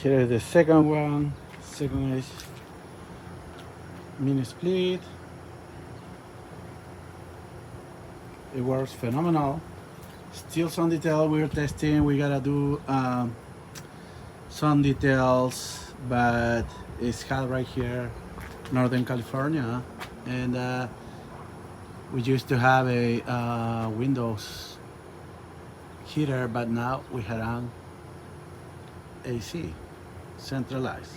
Here is the second one. Second is mini split. It works phenomenal. Still some detail we're testing. We gotta do some details, but it's hot right here, Northern California, and we used to have a Windows heater, but now we have an AC, centralized.